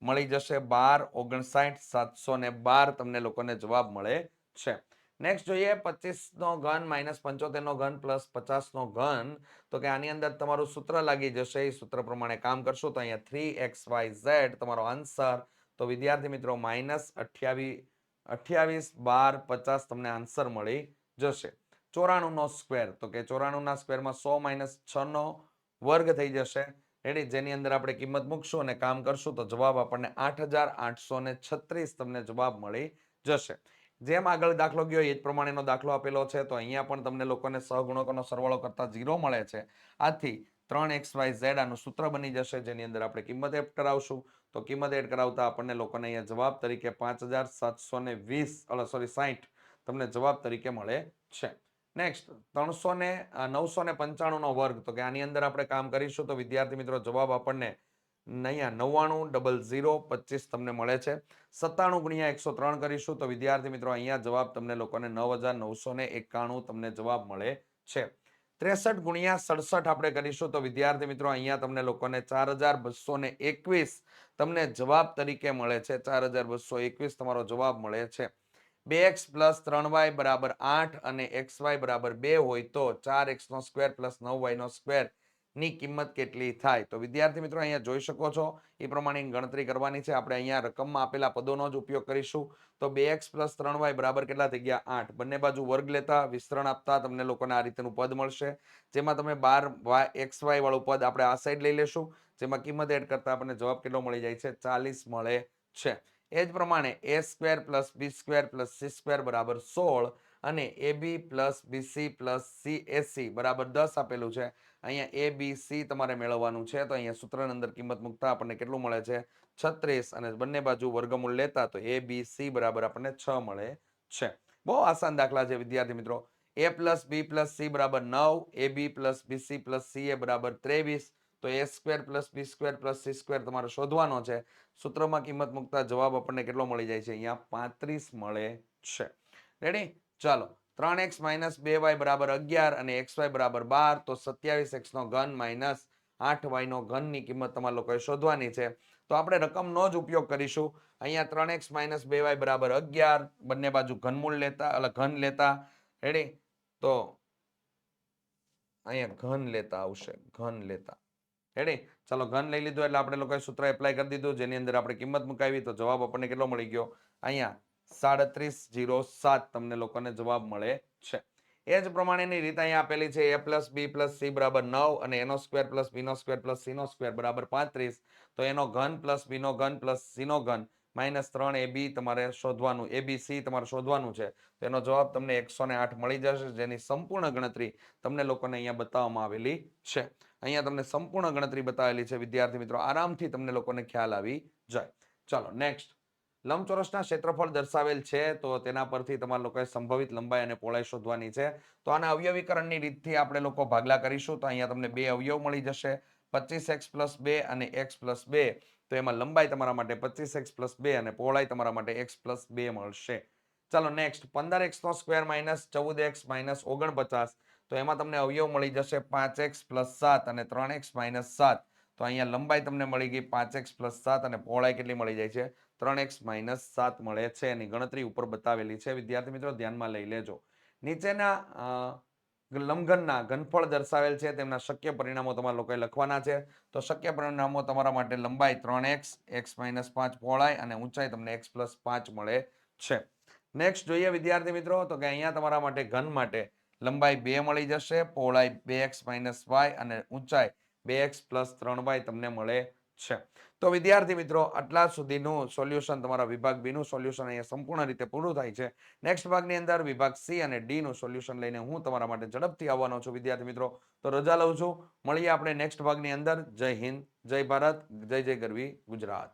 મળી જશે 12 59 712 તમને લોકોને જવાબ મળે છે. નેક્સ્ટ જોઈએ 25 નો ઘન માઇનસ 75 નો ઘન પ્લસ 50 નો ઘન તો કે આની અંદર તમારું સૂત્ર લાગી જશે એ સૂત્ર પ્રમાણે કામ કરશું તો અહીંયા 3xyz તમારો આન્સર તો વિદ્યાર્થી મિત્રો -28 28 12 50 તમને આન્સર મળી જશે. 94 નો સ્ક્વેર તો કે 94 ના સ્ક્વેરમાં 100 - 6 નો વર્ગ થઈ જશે રેડી જેની અંદર આપણે કિંમત મૂકશું અને કામ કરશું તો જવાબ આપણને 8836 તમને જવાબ મળી જશે. જેમ આગળ દાખલો ગયો એ જ પ્રમાણેનો દાખલો આપેલો છે તો અહીંયા પણ તમને લોકોને સહગુણકોનો સરવાળો કરતા 0 મળે છે. આથી 3xyz આનું સૂત્ર બની જશે જેની અંદર આપણે કિંમત એડ કરાવશું તો કિંમત એડ કરાવતા આપણને લોકોને અહીંયા જવાબ તરીકે 5720 તમને જવાબ તરીકે મળે છે. નેક્સ્ટ 995 નો વર્ગ તો કે આની અંદર આપણે કામ કરીશું તો વિદ્યાર્થી મિત્રો જવાબ આપણને અહીંયા 99 00 25 તમને મળે છે. 97 × 103 કરીશું તો વિદ્યાર્થી મિત્રો અહીંયા જવાબ તમને લોકોને 9991 તમને જવાબ મળે છે. 63 ગુણ્યા 67 આપણે કરીશું તો વિદ્યાર્થી મિત્રો અહીંયા તમને લોકોને 4221 તમને જવાબ તરીકે મળે છે. 4221 તમારો જવાબ મળે છે. 2x + 3y = 8 અને xy = 2 હોય તો 4x² + 9y² ની કિંમત કેટલી થાય? તો વિદ્યાર્થી મિત્રો અહીંયા જોઈ શકો છો એ પ્રમાણેની ગણતરી કરવાની છે. આપણે અહીંયા રકમમાં આપેલા પદોનો જ ઉપયોગ કરીશું. તો 2x + 3y = કેટલા થઈ ગયા? 8. બંને બાજુ વર્ગ લેતા વિસ્તરણ આપતા તમને લોકોને આ રીતનું પદ મળશે, જેમાં તમે 12 xy વાળું પદ આપણે આ સાઈડ લઈ લેશું, જેમાં કિંમત એડ કરતા આપણને જવાબ કેટલો મળી જાય છે? 40 મળે છે. એ જ પ્રમાણે a² + b² + c² = 16 અને ab + bc + cac = 10 આપેલું છે. અહીંયા abc તમારે મેળવવાનું છે. તો અહીંયા સૂત્રની અંદર કિંમત મૂકતા આપણને કેટલું મળે છે? 36 અને બંને બાજુ વર્ગમૂળ લેતા તો abc બરાબર આપણને 6 મળે છે. બહુ આસાન દાખલા છે વિદ્યાર્થી મિત્રો. a + b + c = 9, ab + bc + ca = 23. તો a² + b² + c² તમારે શોધવાનો છે. સૂત્રમાં કિંમત મૂકતા જવાબ આપણને કેટલો મળી જાય છે? અહીંયા 35 મળે છે. રેડી? ચાલો. 3x - 2y = 11 અને xy = 12 તો 27x³ - 8y³ ની કિંમત તમારે લોકોએ શોધવાની છે. તો આપણે રકમનો જ ઉપયોગ કરીશું. અહીંયા 3x - 2y = 11, બંને બાજુ ઘનમૂળ લેતા એટલે ઘન લેતા. રેડી? તો અહીંયા ઘન લેતા આવશે, ઘન લેતા. રેડી? ચાલો, ઘન લઈ લીધું એટલે આપણે લોકોએ સૂત્ર એપ્લાય કરી દીધું, જેની અંદર આપણે કિંમત મુકાવી તો જવાબ આપણને કેટલો મળી ગયો? અહીંયા 3707 તમને લોકોને જવાબ મળે છે. એ જ પ્રમાણેની રીત અહીંયા આપેલી છે. a + b + c = 9 અને a² + b² + c² = 35. તો એનો ઘન + b નો ઘન + c નો ઘન -3ab તમારે શોધવાનું, abc તમારે શોધવાનું છે. તો એનો જવાબ તમને 108 મળી જશે, જેની સંપૂર્ણ ગણતરી તમને લોકોને અહીંયા બતાવવામાં આવેલી છે. અહીંયા તમને સંપૂર્ણ ગણતરી બતાવેલી છે વિદ્યાર્થી મિત્રો. આરામથી તમને લોકોને ખ્યાલ આવી જાય. ચાલો નેક્સ્ટ. લંબચોરસના ક્ષેત્રફળ દર્શાવેલ છે, તો તેના પરથી તમારા લોકોએ સંભવિત લંબાઈ અને પહોળાઈ શોધવાની છે. તો આના અવયવીકરણની રીતથી આપણે લોકો ભાગલા કરીશું. તો અહીંયા તમને 2 અવયવ મળી જશે, 25x + 2 અને x + 2. તો એમાં લંબાઈ તમારા માટે 25x + 2 અને પહોળાઈ તમારા માટે x + 2 મળશે. ચાલો નેક્સ્ટ. 15x² - 14x - 49. તો એમાં તમને અવયવ મળી જશે 5x + 7 અને 3x - 7. તો અહીંયા લંબાઈ તમને મળી ગઈ 5x + 7 અને પહોળાઈ કેટલી મળી જાય છે? 3x - 7 મળે છે. એની ગણતરી ઉપર બતાવેલી છે વિદ્યાર્થી મિત્રો, ધ્યાનમાં લઈ લેજો. નીચેના લંબઘનના ઘનફળ દર્શાવેલ છે, તેમના શક્ય પરિણામો તમારા લોકોએ લખવાના છે. તો શક્ય પરિણામો તમારા માટે લંબાઈ 3x, x - 5 પહોળાઈ અને ઊંચાઈ તમને x + 5 મળે છે. નેક્સ્ટ જોઈએ વિદ્યાર્થી મિત્રો, તો કે અહીંયા તમારા માટે ઘન માટે લંબાઈ 2 મળી જશે, પહોળાઈ 2x - y અને ઊંચાઈ 2x + 3y તમને મળે છે. તો વિદ્યાર્થી મિત્રો, આટલા સુધીનું સોલ્યુશન તમારા વિભાગ બી નું સોલ્યુશન અહીંયા સંપૂર્ણ રીતે પૂરું થાય છે. નેક્સ્ટ ભાગની અંદર વિભાગ સી અને ડી નું સોલ્યુશન લઈને હું તમારા માટે ઝડપથી આવવાનો છું વિદ્યાર્થી મિત્રો. તો રજા લઉં છું. મળીએ આપણે નેક્સ્ટ ભાગની અંદર. જય હિન્દ, જય ભારત, જય જય ગરવી ગુજરાત.